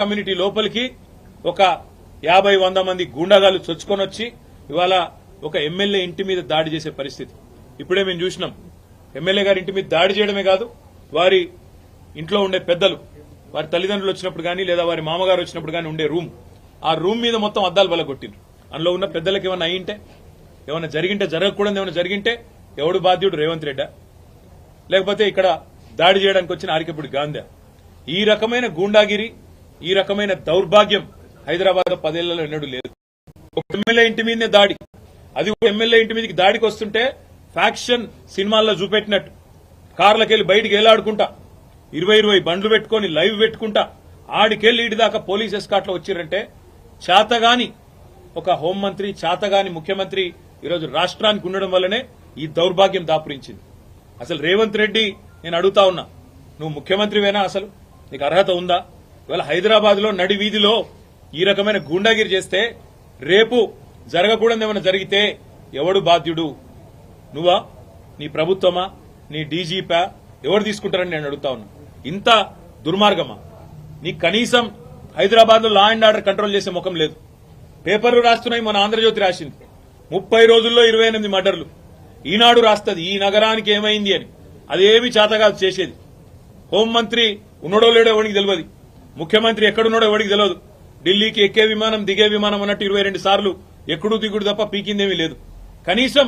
Community లోపలికి ఒక 50-100 మంది గూండాగాలు చొచ్చుకొని వచ్చి ఇవాళ ఒక ఎమ్మెల్యే ఇంటి మీద దాడి చేసే పరిస్థితి ఇప్పుడే మేము చూసినాం. ఎమ్మెల్యే గారి ఇంటి మీద దాడి చేయడమే కాదు, వారి ఇంట్లో ఉండే పెద్దలు, వారి తల్లిదండ్రులు వచ్చినప్పుడు గానీ లేదా వారి మామగారు వచ్చినప్పుడు గానీ ఉండే ఆ రూమ్ మీద మొత్తం అద్దాలు బలగొట్టిండ్రు. అందులో ఉన్న పెద్దలకు ఏమన్నా అయ్యింటే, ఏమన్నా జరిగింటే, జరగకూడదు ఏమన్నా జరిగింటే ఎవడు బాధ్యుడు? రేవంత్ రెడ్డా, లేకపోతే ఇక్కడ దాడి చేయడానికి వచ్చిన ఆరికపూడి గాంధీ? ఈ రకమైన గూండాగిరి, ఈ రకమైన దౌర్భాగ్యం హైదరాబాద్ 10 ఏళ్లలో ఎన్నడూ లేదు. ఒక ఎమ్మెల్యే ఇంటి మీదనే దాడి, అది ఎమ్మెల్యే ఇంటి మీదకి దాడికి వస్తుంటే ఫ్యాక్షన్ సినిమాల్లో చూపెట్టినట్టు కార్లకెళ్లి బయటికి ఏలాడుకుంటా 20 బండ్లు పెట్టుకుని లైవ్ పెట్టుకుంటా ఆడికెళ్లి ఇటు దాకా పోలీస్ ఎస్కాట్ లో వచ్చిరంటే చేతగాని ఒక హోంమంత్రి, చేతగాని ముఖ్యమంత్రి ఈరోజు రాష్ట్రానికి ఉండడం వల్లనే ఈ దౌర్భాగ్యం దాపురించింది. అసలు రేవంత్ రెడ్డి, నేను అడుగుతా ఉన్నా, నువ్వు ముఖ్యమంత్రివేనా? అసలు నీకు అర్హత ఉందా? ఇవాళ హైదరాబాద్ లో నడి వీధిలో ఈ రకమైన గూండాగిరి చేస్తే రేపు జరగకూడదు ఏమైనా జరిగితే ఎవడు బాధ్యుడు? నువ్వా? నీ ప్రభుత్వమా? నీ డీజీపా? ఎవరు తీసుకుంటారని నేను అడుగుతా ఉన్నా. ఇంత దుర్మార్గమా? నీకు కనీసం హైదరాబాద్ లో లా అండ్ ఆర్డర్ కంట్రోల్ చేసే ముఖం లేదు. పేపర్లు రాస్తున్నాయి, మన ఆంధ్రజ్యోతి రాసింది 30 రోజుల్లో 28 మర్డర్లు. ఈనాడు రాస్తుంది ఈ నగరానికి ఏమైంది అని. అదేమి చేతగాదు చేసేది. హోంమంత్రి ఉన్నాడో లేడో ఎవరికి తెలియదు, ముఖ్యమంత్రి ఎక్కడున్నాడో ఎవరికి తెలియదు. ఢిల్లీకి ఎక్కే విమానం దిగే విమానం అన్నట్టు 22 సార్లు ఎక్కడు దిగుడు తప్ప పీకిందేమీ లేదు. కనీసం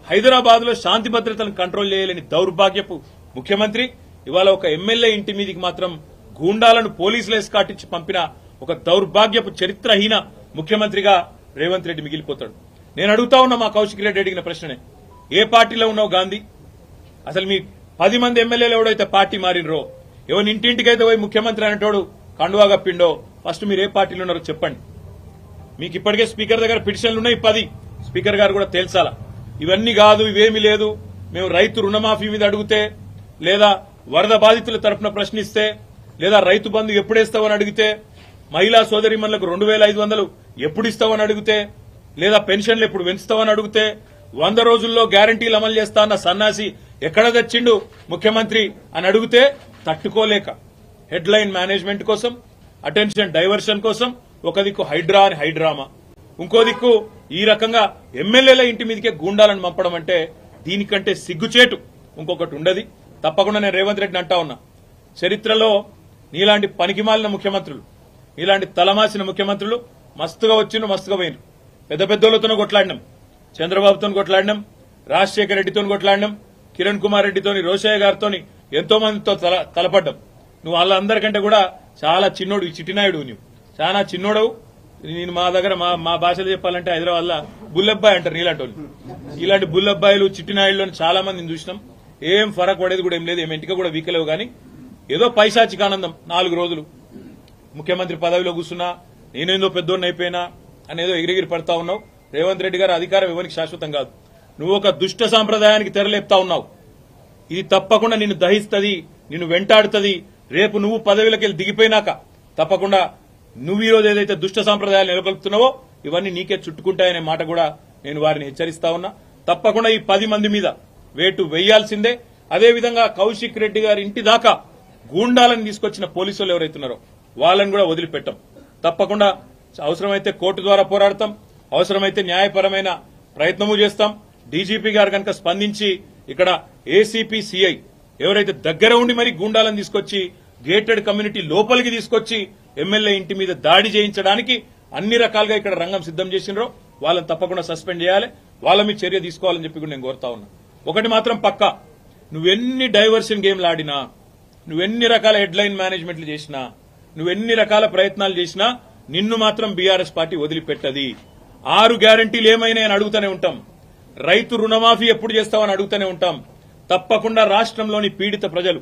హైదరాబాద్ లో శాంతి భద్రతలను కంట్రోల్ చేయలేని దౌర్భాగ్యపు ముఖ్యమంత్రి ఇవాళ ఒక ఎమ్మెల్యే ఇంటి మీదికి మాత్రం గూండాలను పోలీసులు ఎస్కాటించి పంపిన ఒక దౌర్భాగ్యపు చరిత్రహీన ముఖ్యమంత్రిగా రేవంత్ రెడ్డి మిగిలిపోతాడు. నేను అడుగుతా ఉన్నా, మా కౌశిక్ రెడ్డి అడిగిన ప్రశ్ననే, ఏ పార్టీలో ఉన్నావు గాంధీ? అసలు మీ 10 మంది ఎమ్మెల్యేలు ఎవడైతే పార్టీ మారినరో, ఎవరి ఇంటింటికైతే పోయి ముఖ్యమంత్రి అనేటోడు కండువా కప్పిండో, ఫస్ట్ మీరు ఏ పార్టీలో ఉన్నారో చెప్పండి. మీకు ఇప్పటికే స్పీకర్ దగ్గర పిటిషన్లు ఉన్నాయి 10. స్పీకర్ గారు కూడా తేల్చాలా. ఇవన్నీ కాదు, ఇవేమీ లేదు, మేము రైతు రుణమాఫీ మీద అడిగితే, లేదా వరద బాధితుల తరఫున ప్రశ్నిస్తే, లేదా రైతు బంధు ఎప్పుడేస్తావని అడిగితే, మహిళా సోదరిమణులకు 2500 ఎప్పుడు ఇస్తావని అడిగితే, లేదా పెన్షన్లు ఎప్పుడు పెంచుతావని అడిగితే, 100 రోజుల్లో గ్యారంటీలు అమలు చేస్తా అన్న సన్నాసి ఎక్కడ తెచ్చిండు ముఖ్యమంత్రి అని అడిగితే తట్టుకోలేక హెడ్లైన్ మేనేజ్మెంట్ కోసం, అటెన్షన్ డైవర్షన్ కోసం ఒక దిక్కు హైడ్రా అని హైడ్రామా, ఇంకో దిక్కు ఈ రకంగా ఎమ్మెల్యేల ఇంటి మీదకే గూండాలను పంపడం అంటే దీనికంటే సిగ్గుచేటు ఇంకొకటి ఉండదు. తప్పకుండా నేను రేవంత్ రెడ్డిని అంటా ఉన్నా, చరిత్రలో నీలాంటి పనికిమాలిన ముఖ్యమంత్రులు, నీలాంటి తలమాసిన ముఖ్యమంత్రులు మస్తుగా వచ్చిండ్రు, మస్తుగా పోయినరు. పెద్ద పెద్దోళ్లతోనూ కొట్లాడినాం, చంద్రబాబుతో కొట్లాడినాం, రాజశేఖర రెడ్డితో కొట్లాడినాం, కిరణ్ కుమార్ రెడ్డితోని, రోషయ్య గారితో ఎంతో మందితో తలపడ్డాం. నువ్వు వాళ్ళందరికంటే కూడా చాలా చిన్నోడు, ఈ చిట్టినాయుడు, నువ్వు చాలా చిన్నోడవు. నేను మా దగ్గర మా భాషలో చెప్పాలంటే హైదరాబాద్ లో బుల్లబ్బాయి అంటారు నీలాంటి వాళ్ళు. ఇలాంటి బుల్లబ్బాయిలు, చిట్టినాయుడులను చాలా మందిని చూసినాం. ఏం ఫరక్ పడేది కూడా ఏం లేదు, ఏం ఇంటికి కూడా వీకలేవు. కానీ ఏదో పైశాచిక ఆనందం, 4 రోజులు ముఖ్యమంత్రి పదవిలో కూర్చున్నా, నేనేందో పెద్దోడిని అయిపోయినా అనేదో ఎగిరిగిరి పడతా ఉన్నావు. రేవంత్ రెడ్డి గారు, అధికారం ఎవరికి శాశ్వతం కాదు. నువ్వు ఒక దుష్ట సాంప్రదాయానికి తెరలేపుతా ఉన్నావు. ఇది తప్పకుండా నిన్ను దహిస్తుంది, నిన్ను వెంటాడుతుంది. రేపు నువ్వు పదవిలోకి దిగిపోయినాక తప్పకుండా నువ్వు ఈరోజు ఏదైతే దుష్ట సాంప్రదాయాలు నెలకొల్పుతున్నావో ఇవన్నీ నీకే చుట్టుకుంటాయనే మాట కూడా నేను వారిని హెచ్చరిస్తా ఉన్నా. తప్పకుండా ఈ 10 మంది మీద వేటు వేయాల్సిందే. అదేవిధంగా కౌశిక్ రెడ్డి గారి ఇంటి దాకా గూండాలను తీసుకొచ్చిన పోలీసులు ఎవరైతున్నారో వాళ్ళని కూడా వదిలిపెట్టాం. తప్పకుండా అవసరమైతే కోర్టు ద్వారా పోరాడతాం, అవసరమైతే న్యాయపరమైన ప్రయత్నము చేస్తాం. డీజీపీ గారు కనుక స్పందించి ఇక్కడ ఏసీపీ, సిఐ ఎవరైతే దగ్గర ఉండి మరి గూండాలను తీసుకొచ్చి గేటెడ్ కమ్యూనిటీ లోపలికి తీసుకొచ్చి ఎమ్మెల్యే ఇంటి మీద దాడి చేయించడానికి అన్ని రకాలుగా ఇక్కడ రంగం సిద్దం చేసినారో వాళ్ళని తప్పకుండా సస్పెండ్ చేయాలి, వాళ్ళ మీద చర్య తీసుకోవాలని చెప్పి కూడా నేను కోరుతా ఉన్నా. ఒకటి మాత్రం పక్కా, నువ్వెన్ని డైవర్షన్ గేమ్లు ఆడినా, నువ్వెన్ని రకాల హెడ్లైన్ మేనేజ్మెంట్లు చేసినా, నువ్వెన్ని రకాల ప్రయత్నాలు చేసినా నిన్ను మాత్రం బీఆర్ఎస్ పార్టీ వదిలిపెట్టది. 6 గ్యారంటీలు ఏమైనా అని అడుగుతూనే ఉంటాం. రైతు రుణమాఫీ ఎప్పుడు చేస్తామని అడుగుతూనే ఉంటాం. తప్పకుండా రాష్ట్రంలోని పీడిత ప్రజలు,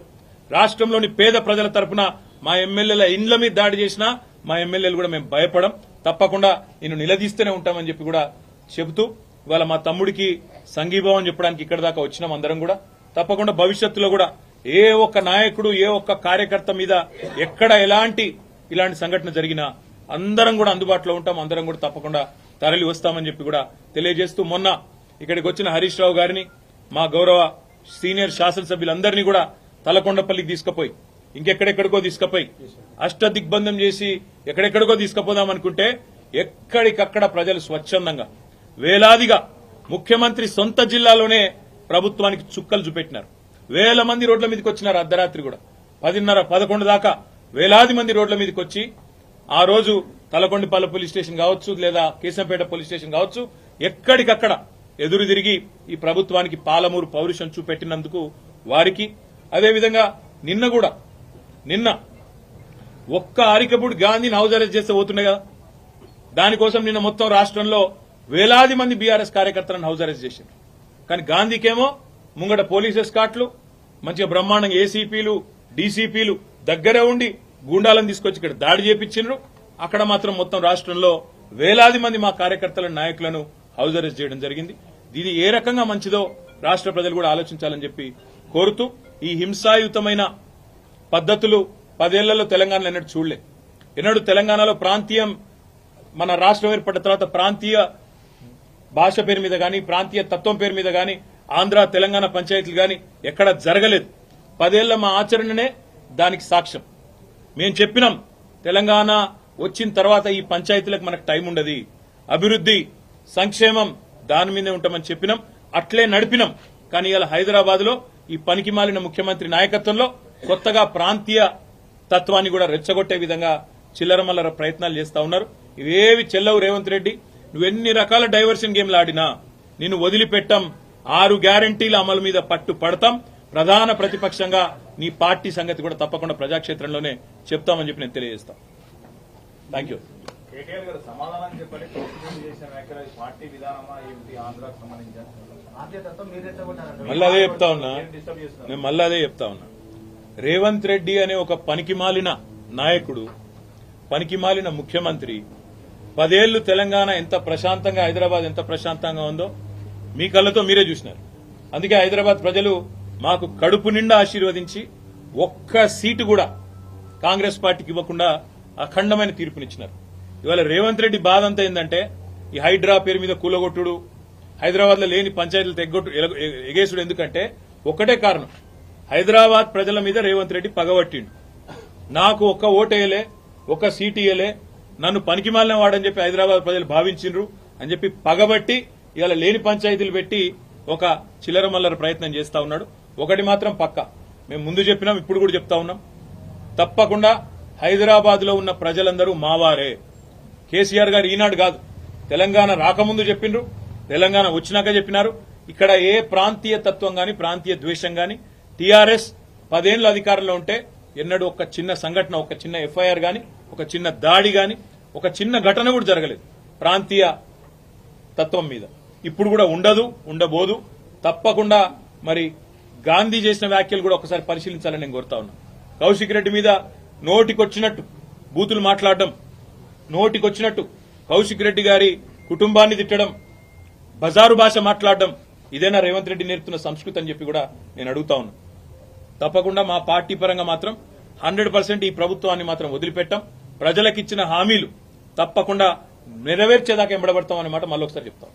రాష్ట్రంలోని పేద ప్రజల తరఫున మా ఎమ్మెల్యేల ఇండ్ల మీద దాడి చేసినా మా ఎమ్మెల్యేలు కూడా మేము భయపడం. తప్పకుండా నిన్ను నిలదీస్తూనే ఉంటామని చెప్పి కూడా చెబుతూ ఇవాళ మా తమ్ముడికి సంఘీభావం చెప్పడానికి ఇక్కడ దాకా వచ్చినాం అందరం కూడా. తప్పకుండా భవిష్యత్తులో కూడా ఏ ఒక్క నాయకుడు, ఏ ఒక్క కార్యకర్త మీద ఎక్కడ ఇలాంటి సంఘటన జరిగినా అందరం కూడా అందుబాటులో ఉంటాం, అందరం కూడా తప్పకుండా తరలి వస్తామని చెప్పి కూడా తెలియజేస్తూ, మొన్న ఇక్కడికి వచ్చిన హరీష్ రావు గారిని, మా గౌరవ సీనియర్ శాసనసభ్యులందరినీ కూడా తలకొండపల్లికి తీసుకుపోయి ఇంకెక్కడెక్కడికో తీసుకుపోయి అష్టదిగ్బంధం చేసి ఎక్కడెక్కడికో తీసుకుపోదాం అనుకుంటే ఎక్కడికక్కడ ప్రజలు స్వచ్ఛందంగా వేలాదిగా ముఖ్యమంత్రి సొంత జిల్లాలోనే ప్రభుత్వానికి చుక్కలు చూపెట్టినారు. వేల మంది రోడ్ల మీదకి వచ్చినారు. అర్ధరాత్రి కూడా 10:30, 11 దాకా వేలాది మంది రోడ్ల మీదకి వచ్చి ఆ రోజు తలకొండపల్లి పోలీస్ స్టేషన్ కావచ్చు, లేదా కేశంపేట పోలీస్ స్టేషన్ కావచ్చు, ఎక్కడికక్కడ ఎదురు తిరిగి ఈ ప్రభుత్వానికి పాలమూరు పౌరుషం చూపెట్టినందుకు వారికి, అదేవిధంగా నిన్న ఒక్క అరికపూడి గాంధీని హౌస్ అరెస్ట్ చేస్తే పోతుండే కదా, దానికోసం నిన్న మొత్తం రాష్ట్రంలో వేలాది మంది బీఆర్ఎస్ కార్యకర్తలను హౌస్ అరెస్ట్ చేశారు. కానీ గాంధీకేమో ముంగట పోలీస్ ఎస్కాట్లు, మంచిగా బ్రహ్మాండంగా ఏసీపీలు, డీసీపీలు దగ్గరే ఉండి గూండాలను తీసుకొచ్చి ఇక్కడ దాడి చేపించారు. అక్కడ మాత్రం మొత్తం రాష్ట్రంలో వేలాది మంది మా కార్యకర్తల నాయకులను హౌస్ అరెస్ట్ చేయడం జరిగింది. ఇది ఏ రకంగా మంచిదో రాష్ట్ర ప్రజలు కూడా ఆలోచించాలని చెప్పి కోరుతూ, ఈ హింసాయుతమైన పద్దతులు 10 ఏళ్లలో తెలంగాణలో ఎన్నడూ చూడలే. ఎన్నడూ తెలంగాణలో ప్రాంతీయం, మన రాష్ట్రం ఏర్పడిన తర్వాత ప్రాంతీయ భాష పేరు మీద గాని, ప్రాంతీయ తత్వం పేరు మీద గాని, ఆంధ్ర తెలంగాణ పంచాయతీలు గాని ఎక్కడ జరగలేదు. 10 ఏళ్ల మా ఆచరణనే దానికి సాక్ష్యం. మేం చెప్పినాం, తెలంగాణ వచ్చిన తర్వాత ఈ పంచాయతీలకు మనకు టైం ఉండదు, అభివృద్ది సంక్షేమం దాని మీదే ఉంటామని చెప్పినాం, అట్లే నడిపినాం. కానీ ఇలా హైదరాబాద్ లో ఈ పనికి మాలిన ముఖ్యమంత్రి నాయకత్వంలో కొత్తగా ప్రాంతీయ తత్వాన్ని కూడా రెచ్చగొట్టే విధంగా చిల్లరమల్లర ప్రయత్నాలు చేస్తా ఉన్నారు. ఇవేవి చెల్లవు రేవంత్ రెడ్డి. నువ్వెన్ని రకాల డైవర్షన్ గేమ్లు ఆడినా నిన్ను వదిలిపెట్టాం. 6 గ్యారంటీల అమలు మీద పట్టు పడతాం. ప్రధాన ప్రతిపక్షంగా నీ పార్టీ సంగతి కూడా తప్పకుండా ప్రజాక్షేత్రంలోనే చెప్తామని చెప్పి నేను తెలియజేస్తాను. Thank you. కేటీఆర్ గారు సమాధానం చెప్పండి. ప్రభుత్వం చేసిన వ్యాఖ్యలు పార్టీ విధానమా ఏమిటి, ఆంధ్రాకు సంబంధించిన మళ్ళీ అదే చెప్తా ఉన్నా, నేను మళ్ళీ అదే చెప్తా ఉన్నా. రేవంత్ రెడ్డి అనే ఒక పనికిమాలిన నాయకుడు, పనికిమాలిన ముఖ్యమంత్రి 10 ఏళ్లు తెలంగాణ ఎంత ప్రశాంతంగా, హైదరాబాద్ ఎంత ప్రశాంతంగా ఉందో మీ కళ్ళతో మీరే చూసినారు. అందుకే హైదరాబాద్ ప్రజలు మాకు కడుపు నిండా ఆశీర్వదించి ఒక్క సీటు కూడా కాంగ్రెస్ పార్టీకి ఇవ్వకుండా అఖండమైన తీర్పునిచ్చినారు. ఇవాళ రేవంత్ రెడ్డి బాధ అంతా ఏంటంటే, ఈ హైడ్రా పేరు మీద కూలగొట్టుడు, హైదరాబాద్ లో లేని పంచాయతీలు ఎగేసుడు. ఎందుకంటే ఒక్కటే కారణం, హైదరాబాద్ ప్రజల మీద రేవంత్ రెడ్డి పగబట్టిండు. నాకు ఒక్క ఓటేయలే, ఒక్క సీటు ఇయ్యలే, నన్ను పనికిమాలిన వాడని చెప్పి హైదరాబాద్ ప్రజలు భావించిండ్రు అని చెప్పి పగబట్టి ఇవాళ లేని పంచాయతీలు పెట్టి ఒక చిల్లరమల్లర ప్రయత్నం చేస్తా ఉన్నాడు. ఒకటి మాత్రం పక్క, మేము ముందు చెప్పినాం, ఇప్పుడు కూడా చెప్తా ఉన్నాం, తప్పకుండా హైదరాబాద్ లో ఉన్న ప్రజలందరూ మావారే. కేసీఆర్ గారు ఈనాడు కాదు, తెలంగాణ రాకముందు చెప్పిండ్రు, తెలంగాణ వచ్చినాక చెప్పినారు. ఇక్కడ ఏ ప్రాంతీయ తత్వం గాని, ప్రాంతీయ ద్వేషం గాని, టీఆర్ఎస్ 10 ఏళ్ల అధికారంలో ఉంటే ఎన్నడూ ఒక చిన్న సంఘటన, ఒక చిన్న ఎఫ్ఐఆర్ గాని, ఒక చిన్న దాడి గాని, ఒక చిన్న ఘటన కూడా జరగలేదు ప్రాంతీయ తత్వం మీద. ఇప్పుడు కూడా ఉండదు, ఉండబోదు. తప్పకుండా మరి గాంధీ చేసిన వ్యాఖ్యలు కూడా ఒకసారి పరిశీలించాలని నేను కోరుతా ఉన్నా. కౌశిక్ రెడ్డి మీద నోటికొచ్చినట్టు బూతులు మాట్లాడడం, నోటికొచ్చినట్టు కౌశిక్ రెడ్డి గారి కుటుంబాన్ని తిట్టడం, బజారు భాష మాట్లాడడం, ఇదేనా రేవంత్ రెడ్డి నేర్పుతున్న సంస్కృతి అని చెప్పి కూడా నేను అడుగుతా ఉన్నా. తప్పకుండా మా పార్టీ పరంగా మాత్రం 100% ఈ ప్రభుత్వాన్ని మాత్రం వదిలిపెట్టాం. ప్రజలకిచ్చిన హామీలు తప్పకుండా నెరవేర్చేదాకా ఎంబడబడతాం అనే మాట మళ్ళీ ఒకసారి చెప్తాం.